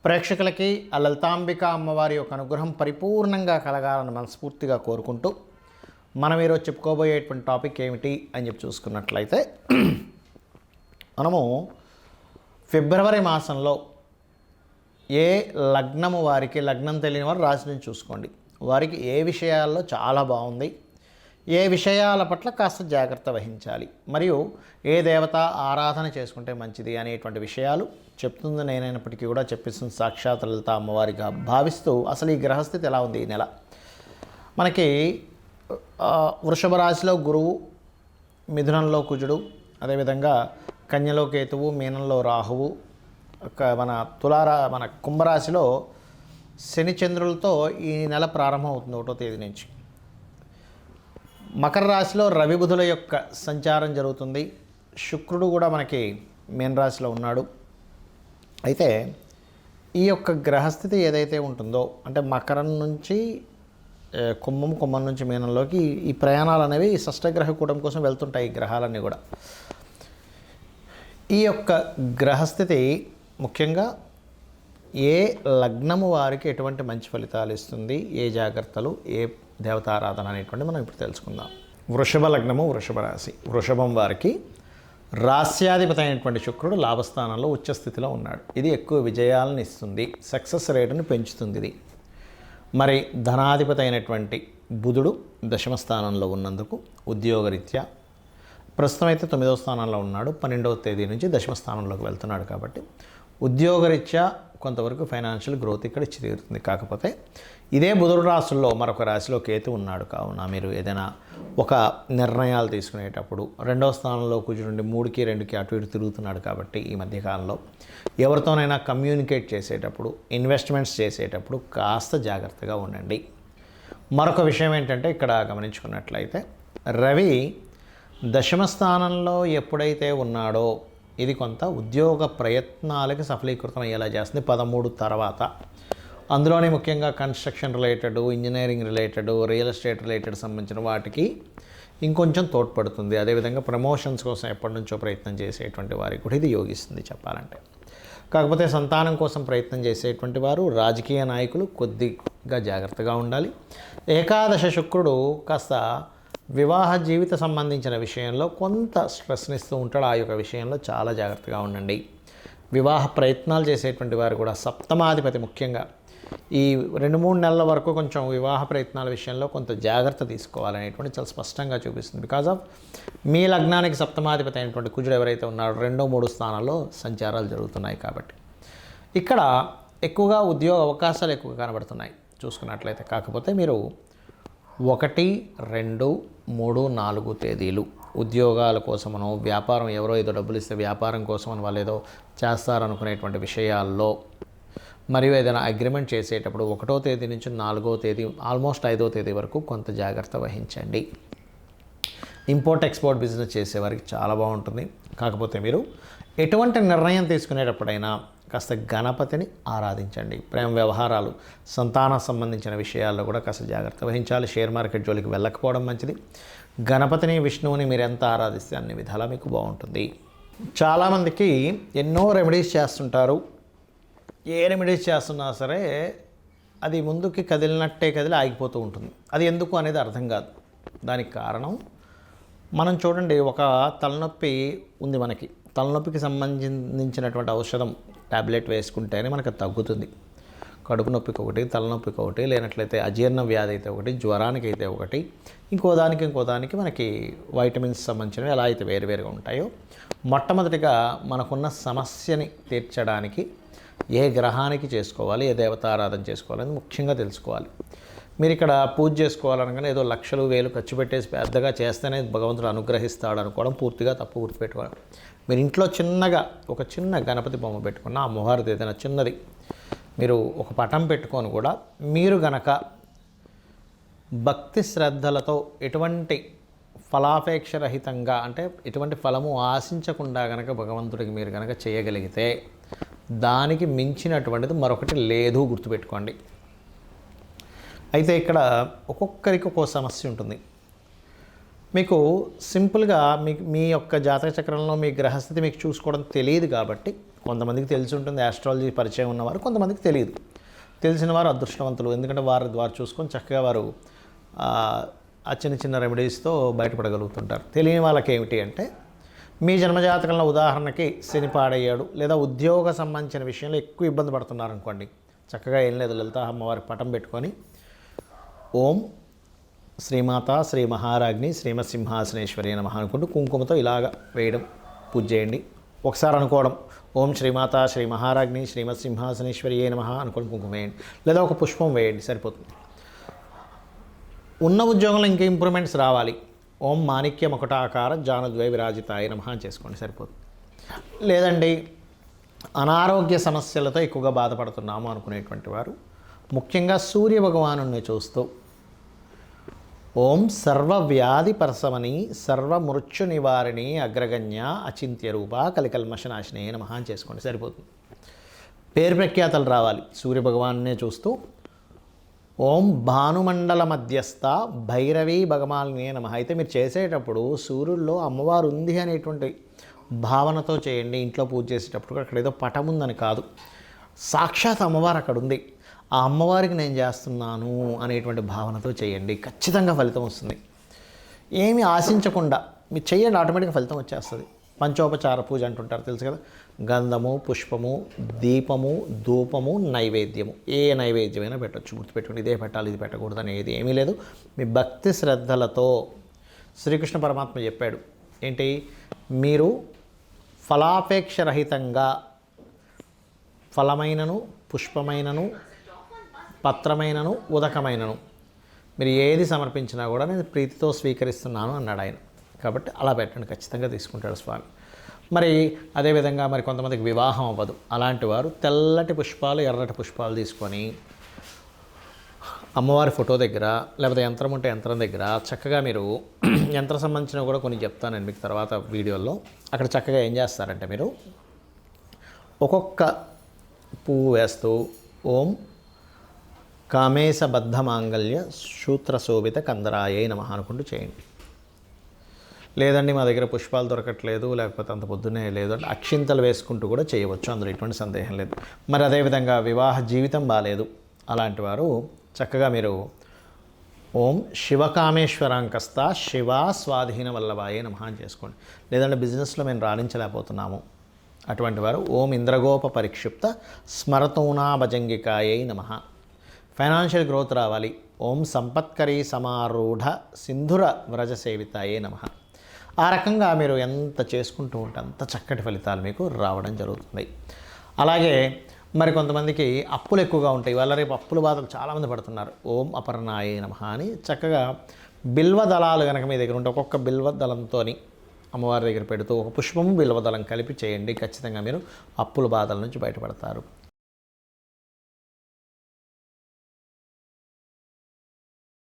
ప్రేక్షకులకి ఆ లలితాంబిక అమ్మవారి యొక్క అనుగ్రహం పరిపూర్ణంగా కలగాలని మనస్ఫూర్తిగా కోరుకుంటూ మనం ఈరోజు చెప్పుకోబోయేటువంటి టాపిక్ ఏమిటి అని చెప్పి చూసుకున్నట్లయితే మనము ఫిబ్రవరి మాసంలో ఏ లగ్నము వారికి, లగ్నం తెలియని వారు రాశి నుంచి చూసుకోండి, వారికి ఏ విషయాల్లో చాలా బాగుంది, ఏ విషయాల పట్ల కాస్త జాగ్రత్త వహించాలి, మరియు ఏ దేవత ఆరాధన చేసుకుంటే మంచిది అనేటువంటి విషయాలు చెప్తుంది నేనైనప్పటికీ కూడా చెప్పిస్తుంది సాక్షాత్ లలిత అమ్మవారిగా భావిస్తూ అసలు ఈ గ్రహస్థితి ఎలా ఉంది ఈ నెల. మనకి వృషభ రాశిలో గురువు, మిథునంలో కుజుడు, అదేవిధంగా కన్యలో కేతువు, మీనంలో రాహువు, మన కుంభరాశిలో శని చంద్రులతో ఈ నెల ప్రారంభం అవుతుంది 1వ తేదీ నుంచి. మకర రాశిలో రవి బుధుల యొక్క సంచారం జరుగుతుంది. శుక్రుడు కూడా మనకి మీన రాశిలో ఉన్నాడు. అయితే ఈ యొక్క గ్రహస్థితి ఏదైతే ఉంటుందో, అంటే మకరం నుంచి కుంభం నుంచి మీనంలోకి ఈ ప్రయాణాలు అనేవి షష్టగ్రహ కూటమి కోసం వెళ్తుంటాయి. ఈ గ్రహాలన్నీ కూడా ఈ యొక్క గ్రహస్థితి ముఖ్యంగా ఏ లగ్నము వారికి ఎటువంటి మంచి ఫలితాలు ఇస్తుంది, ఏ జాగ్రత్తలు, ఏ దేవతారాధన అనేటువంటి మనం ఇప్పుడు తెలుసుకుందాం. వృషభ లగ్నము, వృషభ రాశి. వృషభం వారికి రాస్యాధిపతి అయినటువంటి శుక్రుడు లాభస్థానంలో ఉచ్చస్థితిలో ఉన్నాడు. ఇది ఎక్కువ విజయాలను ఇస్తుంది, సక్సెస్ రేటును పెంచుతుంది. ఇది మరి ధనాధిపతి అయినటువంటి బుధుడు దశమ స్థానంలో ఉన్నందుకు ఉద్యోగరీత్యా ప్రస్తుతం అయితే 9వ స్థానంలో ఉన్నాడు. 12వ తేదీ నుంచి దశమ స్థానంలోకి వెళ్తున్నాడు. కాబట్టి ఉద్యోగరీత్యా కొంతవరకు ఫైనాన్షియల్ గ్రోత్ ఇక్కడ ఇచ్చి తీరుతుంది. కాకపోతే ఇదే బుధుడు రాశుల్లో మరొక రాశిలో కేతు ఉన్నాడు. కావున మీరు ఏదైనా ఒక నిర్ణయాలు తీసుకునేటప్పుడు 2వ స్థానంలో కుజుడు 3కి 2కి అటు ఇటు తిరుగుతున్నాడు. కాబట్టి ఈ మధ్యకాలంలో ఎవరితోనైనా కమ్యూనికేట్ చేసేటప్పుడు, ఇన్వెస్ట్మెంట్స్ చేసేటప్పుడు కాస్త జాగ్రత్తగా ఉండండి. మరొక విషయం ఏంటంటే ఇక్కడ గమనించుకున్నట్లయితే రవి దశమ స్థానంలో ఎప్పుడైతే ఉన్నాడో ఇది కొంత ఉద్యోగ ప్రయత్నాలకి సఫలీకృతం అయ్యేలా చేస్తుంది 13 తర్వాత. అందులోనే ముఖ్యంగా construction related, engineering related, real estate related సంబంధించిన వాటికి ఇంకొంచెం తోడ్పడుతుంది. అదేవిధంగా ప్రమోషన్స్ కోసం ఎప్పటి నుంచో ప్రయత్నం చేసేటువంటి వారికి కూడా ఇది యోగిస్తుంది చెప్పాలంటే. కాకపోతే సంతానం కోసం ప్రయత్నం చేసేటువంటి వారు, రాజకీయ నాయకులు కొద్దిగా జాగ్రత్తగా ఉండాలి. ఏకాదశ శుక్రుడు కాస్త వివాహ జీవిత సంబంధించిన విషయంలో కొంత స్ట్రెస్నిస్తూ ఉంటాడు. ఆ యొక్క విషయంలో చాలా జాగ్రత్తగా ఉండండి. వివాహ ప్రయత్నాలు చేసేటువంటి వారు కూడా సప్తమాధిపతి ముఖ్యంగా ఈ 2-3 నెలల వరకు కొంచెం వివాహ ప్రయత్నాల విషయంలో కొంత జాగ్రత్త తీసుకోవాలనేటువంటి చాలా స్పష్టంగా చూపిస్తుంది. బికాజ్ ఆఫ్ మీ లగ్నానికి సప్తమాధిపతి అయినటువంటి కుజుడు ఎవరైతే ఉన్నాడో 2, 3 స్థానాల్లో సంచారాలు జరుగుతున్నాయి. కాబట్టి ఇక్కడ ఎక్కువగా ఉద్యోగ అవకాశాలు ఎక్కువ కనబడుతున్నాయి చూసుకున్నట్లయితే. కాకపోతే మీరు 1, 2, 3, 4 తేదీలు ఉద్యోగాల కోసమనో, వ్యాపారం ఎవరో ఏదో డబ్బులు ఇస్తే వ్యాపారం కోసమని వాళ్ళు ఏదో చేస్తారనుకునేటువంటి విషయాల్లో, మరియు ఏదైనా అగ్రిమెంట్ చేసేటప్పుడు 1వ తేదీ నుంచి 4వ తేదీ ఆల్మోస్ట్ 5వ తేదీ వరకు కొంత జాగ్రత్త వహించండి. ఇంపోర్ట్ ఎక్స్పోర్ట్ బిజినెస్ చేసేవారికి చాలా బాగుంటుంది. కాకపోతే మీరు ఎటువంటి నిర్ణయం తీసుకునేటప్పుడైనా కాస్త గణపతిని ఆరాధించండి. ప్రేమ వ్యవహారాలు, సంతానం సంబంధించిన విషయాల్లో కూడా కాస్త జాగ్రత్త వహించాలి. షేర్ మార్కెట్ జోలికి వెళ్ళకపోవడం మంచిది. గణపతిని, విష్ణువుని మీరు ఎంత ఆరాధిస్తే అన్ని విధాలా మీకు బాగుంటుంది. చాలామందికి ఎన్నో రెమెడీస్ చేస్తుంటారు. ఏ రెమెడీస్ చేస్తున్నా సరే అది ముందుకి కదిలినట్టే కదిలి ఆగిపోతూ ఉంటుంది. అది ఎందుకు అనేది అర్థం కాదు. దానికి కారణం మనం చూడండి, ఒక తలనొప్పి ఉంది మనకి. తలనొప్పికి సంబంధించినటువంటి ఔషధం ట్యాబ్లెట్ వేసుకుంటేనే మనకు తగ్గుతుంది. కడుపు నొప్పికి ఒకటి, తలనొప్పికి ఒకటి, లేనట్లయితే అజీర్ణ వ్యాధి అయితే ఒకటి, జ్వరానికి అయితే ఒకటి, ఇంకో దానికి మనకి వైటమిన్స్ సంబంధించినవి ఎలా అయితే వేరువేరుగా ఉంటాయో, మొట్టమొదటిగా మనకున్న సమస్యని తీర్చడానికి ఏ గ్రహానికి చేసుకోవాలి, ఏ దేవతారాధన చేసుకోవాలని ముఖ్యంగా తెలుసుకోవాలి. మీరు ఇక్కడ పూజ చేసుకోవాలనగానే ఏదో లక్షలు వేలు ఖర్చు పెట్టేసి పెద్దగా చేస్తేనే భగవంతుడు అనుగ్రహిస్తాడు అనుకోవడం పూర్తిగా తప్పు. గుర్తుపెట్టుకోవాలి. మీరు ఇంట్లో చిన్నగా ఒక చిన్న గణపతి బొమ్మ పెట్టుకున్న, ఆ మొహరది ఏదైనా చిన్నది మీరు ఒక పటం పెట్టుకొని కూడా మీరు గనక భక్తి శ్రద్ధలతో ఎటువంటి ఫలాపేక్షరహితంగా, అంటే ఎటువంటి ఫలము ఆశించకుండా గనక భగవంతుడికి మీరు గనక చేయగలిగితే దానికి మించినటువంటిది మరొకటి లేదు. గుర్తుపెట్టుకోండి. అయితే ఇక్కడ ఒక్కొక్కరికి ఒక్కో సమస్య ఉంటుంది. మీకు సింపుల్గా మీ యొక్క జాతక చక్రంలో మీ గ్రహస్థితి మీకు చూసుకోవడం తెలియదు కాబట్టి కొంతమందికి తెలిసి ఉంటుంది ఆస్ట్రాలజీ పరిచయం ఉన్నవారు, కొంతమందికి తెలియదు. తెలిసిన వారు అదృష్టవంతులు, ఎందుకంటే వారి ద్వారా చూసుకొని చక్కగా వారు ఆ చిన్న చిన్న రెమెడీస్తో బయటపడగలుగుతుంటారు. తెలియని వాళ్ళకి ఏమిటి అంటే, మీ జన్మజాతకంలో ఉదాహరణకి శని పాడయ్యాడు, లేదా ఉద్యోగ సంబంధించిన విషయంలో ఎక్కువ ఇబ్బంది పడుతున్నారు అనుకోండి, చక్కగా ఏం లేదు, లలిత అమ్మవారి పటం పెట్టుకొని ఓం శ్రీమాత శ్రీ మహారాజ్ని శ్రీమత్సింహాసనేశ్వరి నమః అనుకుంటూ కుంకుమతో ఇలాగ వేయడం, పూజ చేయండి. ఒకసారి అనుకోవడం, ఓం శ్రీమాత శ్రీ మహారాజ్ని శ్రీమత్సింహాసనేశ్వరి నమః అనుకోండి, కుంకుమ వేయండి, లేదా ఒక పుష్పం వేయండి, సరిపోతుంది. ఉన్న ఉద్యోగంలో ఇంకా ఇంప్రూవ్మెంట్స్ రావాలి, ఓం మాణిక్య మకుటాకార జానుద్వయ విరాజితాయ నమః అని చేసుకోండి, సరిపోతుంది. లేదండి అనారోగ్య సమస్యలతో ఎక్కువగా బాధపడుతున్నాము అనుకునేటువంటి వారు ముఖ్యంగా సూర్య భగవానుని చూస్తూ ఓం సర్వవ్యాధి పరసమని సర్వమృత్యు నివారిణి అగ్రగణ్య అచింత్య రూప కలికల్మషనాశినే నమః అని చేసుకోండి, సరిపోతుంది. పేరు ప్రఖ్యాతలు రావాలి, సూర్య భగవాన్నే చూస్తూ ఓం భానుమండల మధ్యస్థ భైరవీ భగమాలినే నమః. అయితే మీరు చేసేటప్పుడు సూర్యుల్లో అమ్మవారు ఉంది అనేటువంటి భావనతో చేయండి. ఇంట్లో పూజ చేసేటప్పుడు అక్కడ ఏదో పటం ఉందని కాదు, సాక్షాత్ అమ్మవారు అక్కడ ఉంది, ఆ అమ్మవారికి నేను చేస్తున్నాను అనేటువంటి భావనతో చేయండి, ఖచ్చితంగా ఫలితం వస్తుంది. ఏమి ఆశించకుండా మీరు చేయండి, ఆటోమేటిక్గా ఫలితం వచ్చేస్తుంది. పంచోపచార పూజ అంటుంటారు, తెలుసు కదా, గంధము, పుష్పము, దీపము, ధూపము, నైవేద్యము, ఏ నైవేద్యమైనా పెట్టచ్చు, గుర్తుపెట్టుకోండి. ఇదే పెట్టాలి, ఇది పెట్టకూడదు అనేది ఏమీ లేదు. మీ భక్తి శ్రద్ధలతో శ్రీకృష్ణ పరమాత్మ చెప్పాడు ఏంటి, మీరు ఫలాపేక్ష రహితంగా ఫలమైనను పుష్పమైనను పత్రమైనను ఉదకమైనను మీరు ఏది సమర్పించినా కూడా నేను ప్రీతితో స్వీకరిస్తున్నాను అన్నాడు ఆయన. కాబట్టి అలా పెట్టండి, ఖచ్చితంగా తీసుకుంటాడు స్వామి. మరి అదేవిధంగా మరి కొంతమందికి వివాహం అవ్వదు, అలాంటి వారు తెల్లటి పుష్పాలు ఎర్రటి పుష్పాలు తీసుకొని అమ్మవారి ఫోటో దగ్గర లేకపోతే యంత్రం ఉంటే యంత్రం దగ్గర చక్కగా మీరు యంత్రం సంబంధించినవి కూడా కొన్ని చెప్తాను నేను మీకు తర్వాత వీడియోలో. అక్కడ చక్కగా ఏం చేస్తారంటే మీరు ఒక్కొక్క పువ్వు వేస్తూ ఓం కామేశబద్ధ మాంగళ్య సూత్రశోభిత కందరాయై నమః అనుకుంటూ చేయండి. లేదండి మా దగ్గర పుష్పాలు దొరకట్లేదు, లేకపోతే అంత పొద్దున్నే లేదు అంటే అక్షింతలు వేసుకుంటూ కూడా చేయవచ్చు, అందులో ఎటువంటి సందేహం లేదు. మరి అదేవిధంగా వివాహ జీవితం బాగాలేదు, అలాంటి వారు చక్కగా మీరు ఓం శివకామేశ్వరాంకస్త శివ స్వాధీన వల్లభాయే నమః అని చేసుకోండి. లేదంటే బిజినెస్లో మేము రాణించలేకపోతున్నాము, అటువంటి వారు ఓం ఇంద్రగోప పరిక్షిప్త స్మరతూనా భజంగికాయై నమః. ఫైనాన్షియల్ గ్రోత్ రావాలి, ఓం సంపత్కరీ సమారూఢ సింధుర వ్రజ సేవితాయే నమః. ఆ రకంగా మీరు ఎంత చేసుకుంటూ ఉంటే అంత చక్కటి ఫలితాలు మీకు రావడం జరుగుతుంది. అలాగే మరి కొంతమందికి అప్పులు ఎక్కువగా ఉంటాయి, వాళ్ళ రేపు అప్పుల బాధలు చాలామంది పడుతున్నారు. ఓం అపర్ణాయే నమః అని చక్కగా బిల్వ దళాలు కనుక మీ దగ్గర ఉంటే ఒక్కొక్క బిల్వ దళంతో అమ్మవారి దగ్గర పెడుతూ ఒక పుష్పము బిల్వ దళం కలిపి చేయండి, ఖచ్చితంగా మీరు అప్పుల బాధల నుంచి బయటపడతారు.